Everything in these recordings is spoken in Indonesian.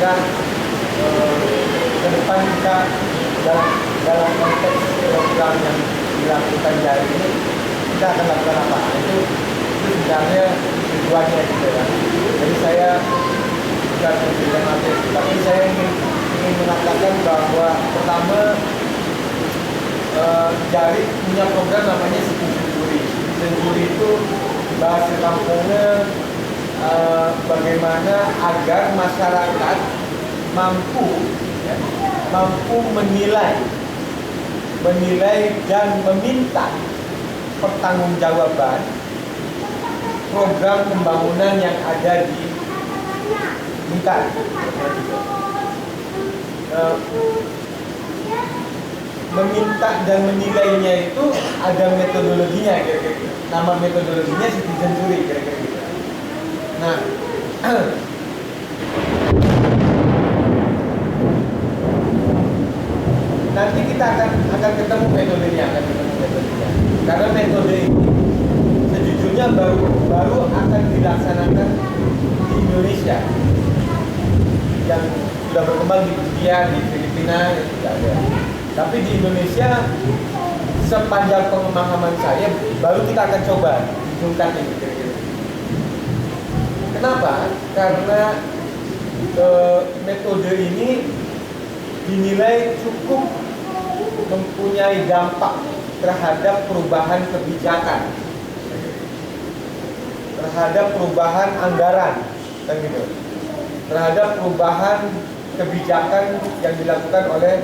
kira ke depan kita dalam konteks program yang dilakukan hari ini kita akan lakukan apa? Itu sebenarnya tujuannya gitu ya. Jadi saya bukan memberikan materi, tapi saya ingin mengatakan bahwa pertama Jari punya program namanya Citizen Jury. Citizen Jury itu bahasa kampungnya bagaimana agar masyarakat mampu menilai dan meminta pertanggungjawaban program pembangunan yang ada di Blitar. Meminta dan menilainya itu ada metodologinya kira-kira gitu. Nama metodologinya Citizen Jury kira-kira gitu. Nah, nanti kita akan ketemu metodenya, karena metode ini sejujurnya baru akan dilaksanakan di Indonesia, yang sudah berkembang di India, di Filipina itu tidak ada. Tapi di Indonesia sepanjang pemahaman saya baru kita akan coba hidungkan ini kira-kira. Kenapa? Karena metode ini dinilai cukup mempunyai dampak terhadap perubahan kebijakan, terhadap perubahan anggaran, kan gitu, terhadap perubahan kebijakan yang dilakukan oleh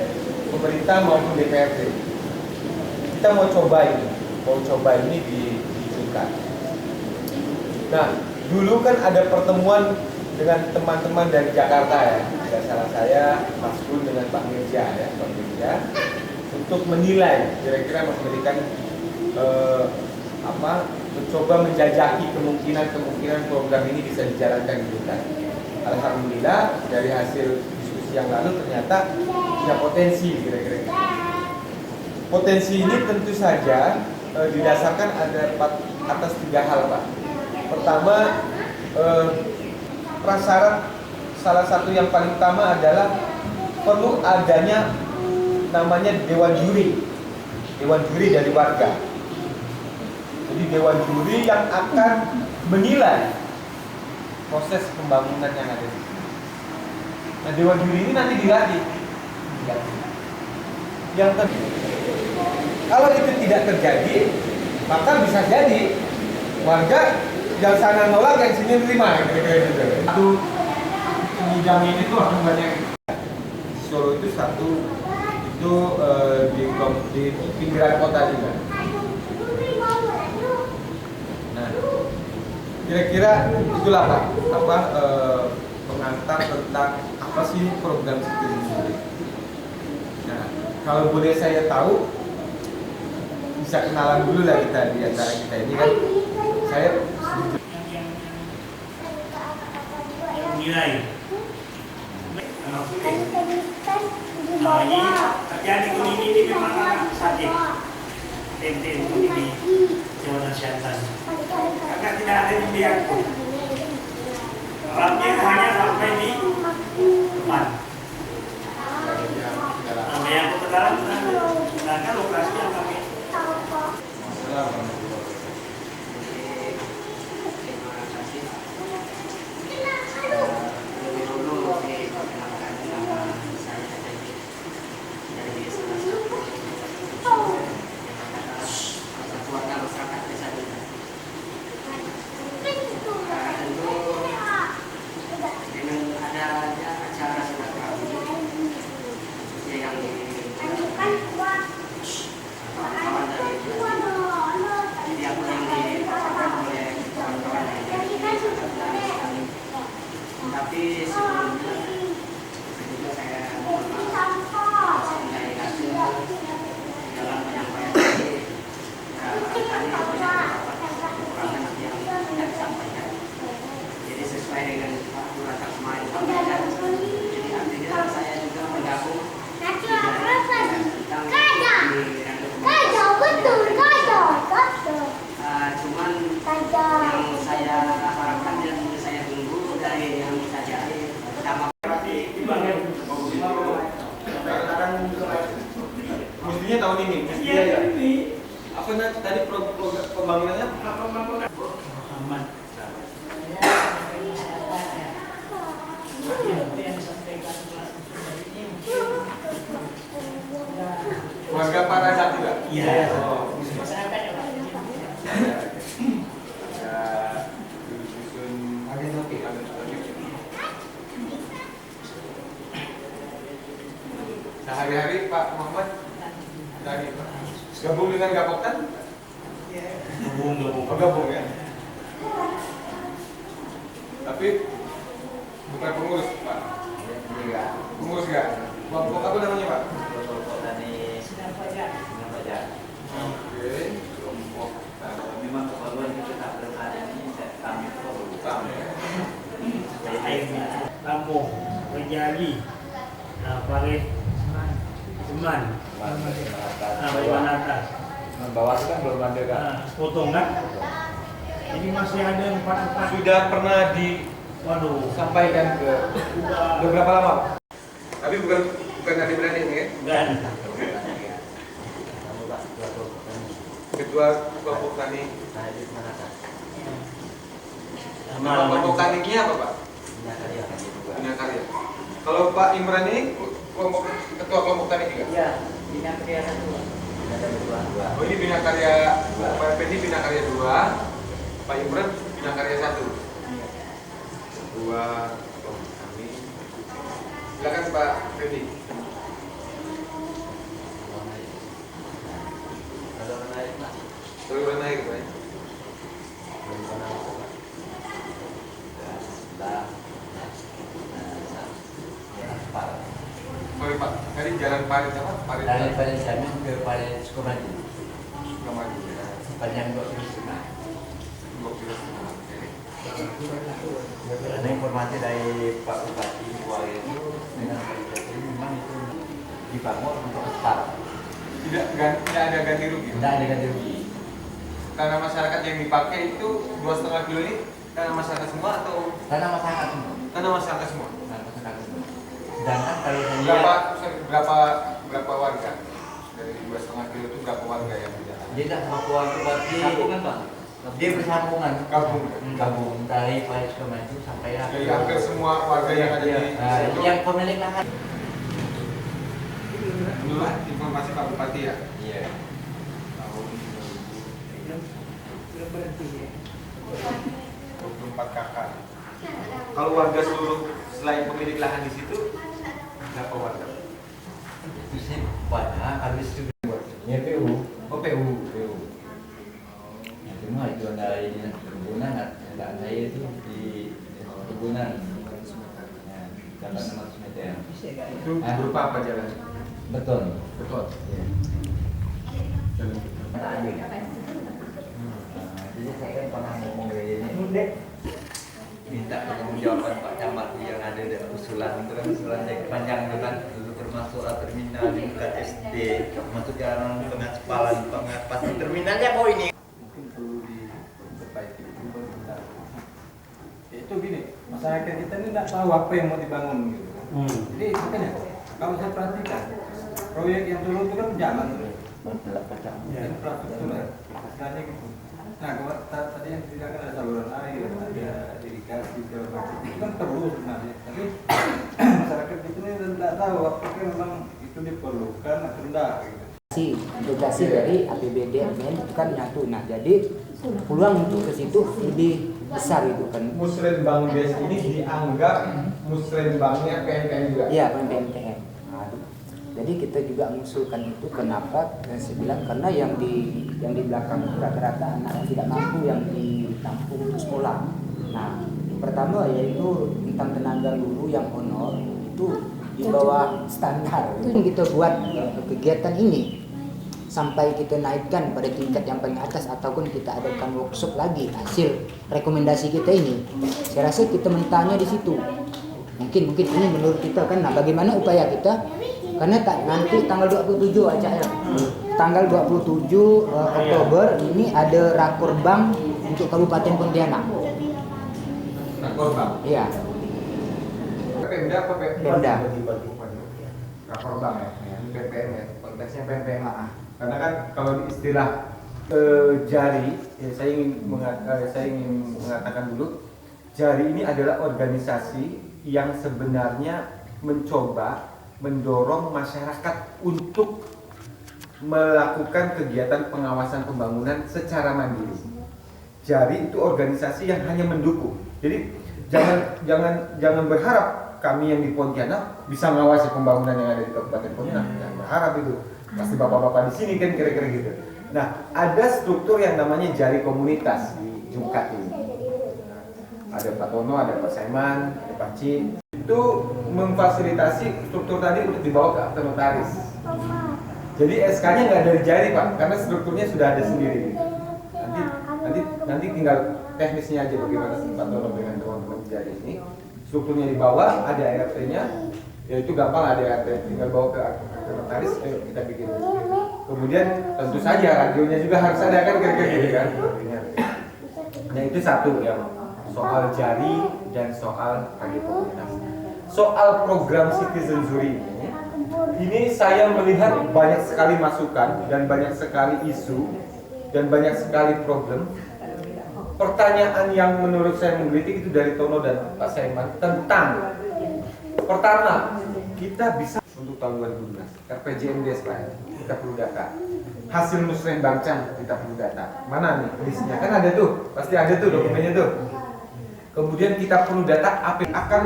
pemerintah maupun DPRD. Kita mau coba ini diusulkan. Nah, dulu kan ada pertemuan dengan teman-teman dari Jakarta ya, tidak salah saya, Mas Gun dengan Pak Mirja ya, Pak Mirja, untuk menilai kira-kira memberikan mencoba menjajaki kemungkinan program ini bisa dijalankan di Blitar. Alhamdulillah dari hasil diskusi yang lalu ternyata punya potensi kira-kira. Potensi ini tentu saja didasarkan atas 3 hal, Pak. Pertama, prasyarat salah satu yang paling utama adalah perlu adanya namanya dewan juri dari warga. Jadi dewan juri yang akan menilai proses pembangunan yang ada di sini. Nah, dewan juri ini nanti dilatih. Yang kalau itu tidak terjadi, maka bisa jadi warga yang sana nolak, yang sini terima, kira-kira gitu. Itu bidang ini tuh akan banyak. Solo itu satu, itu di pinggiran kota juga. Nah, kira-kira itulah Pak, pengantar tentang apa sih program Citizen Jury. Nah, kalau boleh saya tahu, bisa kenalan dulu lah kita di antara kita ini kan. Saya nilai namanya terjadi ini memang sakit TNT ini Jawa Selatan karena tidak ada di pihak alatnya hanya sampai di depan yang kebetulan sedangkan lokasi yang kami yang disampaikan ini Warga Parasat juga? iya. Oh. Masyarakat ya Pak. Ya, dusun ada topi. Sehari-hari Pak Muhammad dari gabung dengan Gapoktan? Gabung. Oh, gabung ya. Tapi bukan pengurus Pak. Iya. Pengurus nggak? Kelompok apa namanya Pak? Kelompok tani Sedang pajak. pajak. Oke. Kelompok tani. Kalau memang keperluan kita tak berada ini kami perlu. Air Lampung, Rejali, Parit, Seman, Bayan Atas. Bawah itu kan belum ada kan? Potong kan? Jadi masih ada 4 Sudah pernah Waduh. disampaikan ke Udah. beberapa lama? Tapi bukan Adi Berani ini ya? Kan. Kamu Pak, kelompok tani. Ketua kelompok tani. Nah, itu mana kan? Nama kelompok taninya apa Pak? Punya karya kan itu Pak. Punya karya. Kalau Pak Imran ini ketua kelompok tani juga? Iya, punya karya satu. Ada dua. Oh ini Bina Karya, Pak Fendi Bina Karya 2, Pak Imran Bina Karya 1. Dua kelompok tani. Silakan Pak Fendi. Kalau menarik Mas, Saluran air Pak. belum pernah Pak. Sudah. Pak. Sorry Pak, tadi jalan Parit apa? Parit Dari pada kami ke pada Sukamaju. Sukamaju ya. Panjang 2 km. 2 kilo. Oke. Karena informasi dari Pak Bupati Buaya itu dengan Pak Bupati memang itu dibangun untuk start. Tidak ada ganti rugi. Tidak ada ganti rugi. Tanah masyarakat yang dipakai itu 2,5 kilo ini tanah masyarakat semua atau Karena masyarakat semua. tanah masyarakat semua? Karena masyarakat semua. Sedangkan kalau saya Berapa warga dari 2,5 kilo itu berapa warga yang di dalam? dia tak Papua itu berarti Sambungan Pak. dia bersambungan. Gabung. Gabung dari Pak Sukamaju sampai Jadi hampir semua warga yang ada di situ. yang pemilik lahan. Menurut informasi Pak Bupati ya, Iya. tahun Belum berhenti ya. 24 kakak. Kalau warga seluruh selain pemilik lahan di situ, berapa warga? Itu sih banyak habis itu ya PU. Oh PU. Ya, cuma itu dari dinas perkebunan, kendaraan saya itu di perkebunan. Ya, jalan 600 meter. Itu berupa apa jalan? Beton. Betul. Ya. Jalan betul. Tak ada. Jadi saya kan pernah ngomong dari ini. Minta pertanggungjawaban Pak Camat yang ada di usulan itu kan usulan yang panjang itu kan termasuk terminal di dekat SD, termasuk jalan pengaspalan pasti terminalnya kok ini. Mungkin perlu diperbaiki itu baru benar. Ya, itu gini, masyarakat kita ini tidak tahu apa yang mau dibangun gitu kan. Jadi makanya kalau saya perhatikan proyek yang dulu itu kan jalan terus. Infrastruktur istilahnya gitu. Nah kalau tadi yang tidak kan ada saluran air, ada irigasi segala macam itu kan perlu sebenarnya. Tapi masyarakat kita ini tidak tahu apakah memang itu diperlukan atau tidak. Gitu. Integrasi dari APBD MN itu kan nyatu. Nah, jadi peluang untuk ke situ lebih besar itu kan. Musrenbang Des ini dianggap musrenbangnya PNPM juga. Iya, PMPM. Nah, jadi kita juga mengusulkan itu kenapa? Saya bilang karena yang di belakang rata-rata anak yang tidak mampu yang ditampung untuk sekolah. Nah, pertama yaitu tentang tenaga guru yang honor itu di bawah standar. Itu yang kita buat kegiatan ini sampai kita naikkan pada tingkat yang paling atas ataupun kita adakan workshop lagi hasil rekomendasi kita ini. Saya rasa kita mentahnya di situ. Mungkin ini menurut kita kan. Nah, bagaimana upaya kita? Karena nanti tanggal 27 aja ya. Tanggal 27 Oktober ini ada Rakorbang untuk Kabupaten Pontianak. Rakorbang. Iya. Pemda apa Pemda. Rakorbang ya. PPM ya. Konteksnya PPM. Ah. Karena kan kalau di istilah jari, ya, saya ingin mengatakan dulu, jari ini adalah organisasi yang sebenarnya mencoba mendorong masyarakat untuk melakukan kegiatan pengawasan pembangunan secara mandiri. Jari itu organisasi yang hanya mendukung. Jadi jangan berharap kami yang di Pontianak bisa mengawasi pembangunan yang ada di Kabupaten Pontianak. Jangan berharap itu. Pasti bapak-bapak di sini kan kira-kira gitu. Nah, ada struktur yang namanya jari komunitas di Jungkat ini. Ada Pak Tono, ada Pak Saiman, ada Pak Cin. Itu memfasilitasi struktur tadi untuk dibawa ke akte notaris. Jadi SK-nya nggak dari jari Pak, karena strukturnya sudah ada sendiri. Nanti tinggal teknisnya aja bagaimana Pak Tono dengan teman-teman jari ini. Strukturnya di bawah, ada RT-nya, ya itu gampang, ada RT, tinggal bawa ke akte notaris, ayo kita bikin. Kemudian tentu saja radionya juga harus ada kan kira-kira gitu kan. Nah itu satu yang soal jari dan soal radio komunitas. Soal program Citizen Zuri ini saya melihat banyak sekali masukan dan banyak sekali isu dan banyak sekali problem. Pertanyaan yang menurut saya menggelitik itu dari Tono dan Pak Saiman tentang pertama, kita bisa untuk tahun 2012 RPJMD kita perlu data. Hasil musrah Bangcang kita perlu data. Mana nih listnya? Kan ada tuh, pasti ada tuh dokumennya tuh. Kemudian kita perlu data apa yang akan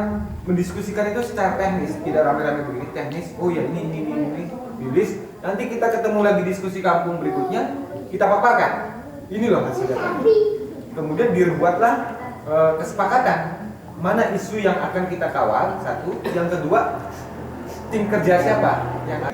mendiskusikan itu secara teknis, tidak rame-rame begini teknis. Oh ya ini di list. Nanti kita ketemu lagi diskusi kampung berikutnya, kita paparkan. Ini loh hasil data. Kemudian dibuatlah kesepakatan mana isu yang akan kita kawal, satu. Yang kedua, tim kerja siapa yang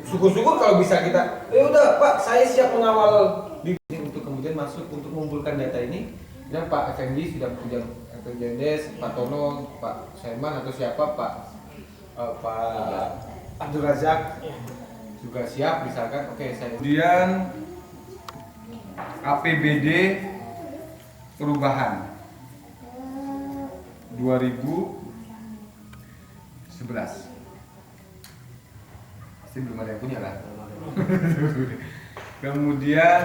syukur-syukur kalau bisa kita, udah Pak, saya siap mengawal di untuk kemudian masuk untuk mengumpulkan data ini. Dan Pak Effendi sudah punya RPJMD, Pak Tono, Pak Saiman atau siapa, Pak Abdul Razak juga siap misalkan. Oke, saya. Kemudian APBD perubahan 2011. Pasti belum ada yang punya lah. Kemudian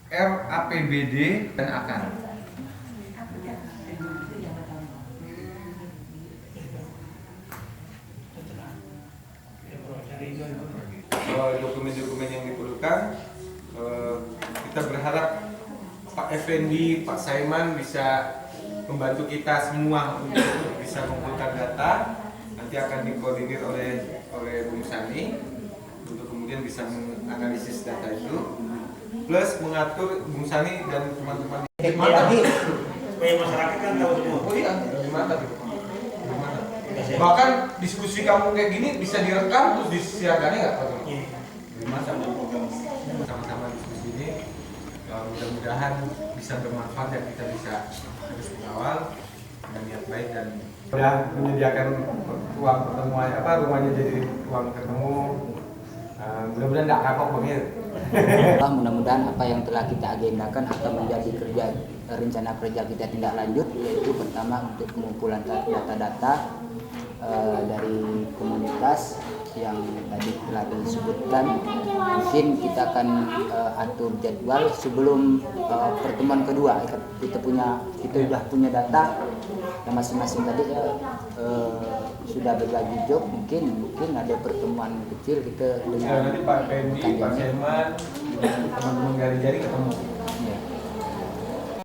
RAPBD dan akan. Dokumen-dokumen yang diperlukan, kita berharap Pak Effendi, Pak Saiman bisa membantu kita semua untuk bisa mengumpulkan data. Nanti akan dikoordinir oleh Bung Sani untuk kemudian bisa menganalisis data itu. Plus mengatur Bung Sani dan teman-teman supaya masyarakat kan tahu semua. Oh iya, lebih mantap itu. Bahkan diskusi kampung kayak gini bisa direkam terus disiarkannya nggak Pak? Lebih mantap. Sama-sama diskusi ini, mudah-mudahan bisa bermanfaat dan kita bisa terus mengawal dengan niat baik dan sudah menyediakan ruang pertemuan rumahnya jadi ruang ketemu. Mudah-mudahan tidak kapok begitu. Mudah-mudahan apa yang telah kita agendakan akan menjadi rencana kerja kita tindak lanjut, yaitu pertama untuk pengumpulan data-data dari komunitas yang tadi telah disebutkan. Mungkin kita akan atur jadwal sebelum pertemuan kedua. Kita sudah punya data yang masing-masing tadi sudah berbagi job. Mungkin ada pertemuan kecil kita dengan nanti Pak Fendi, Pak Saiman, teman-teman dari jari ketemu.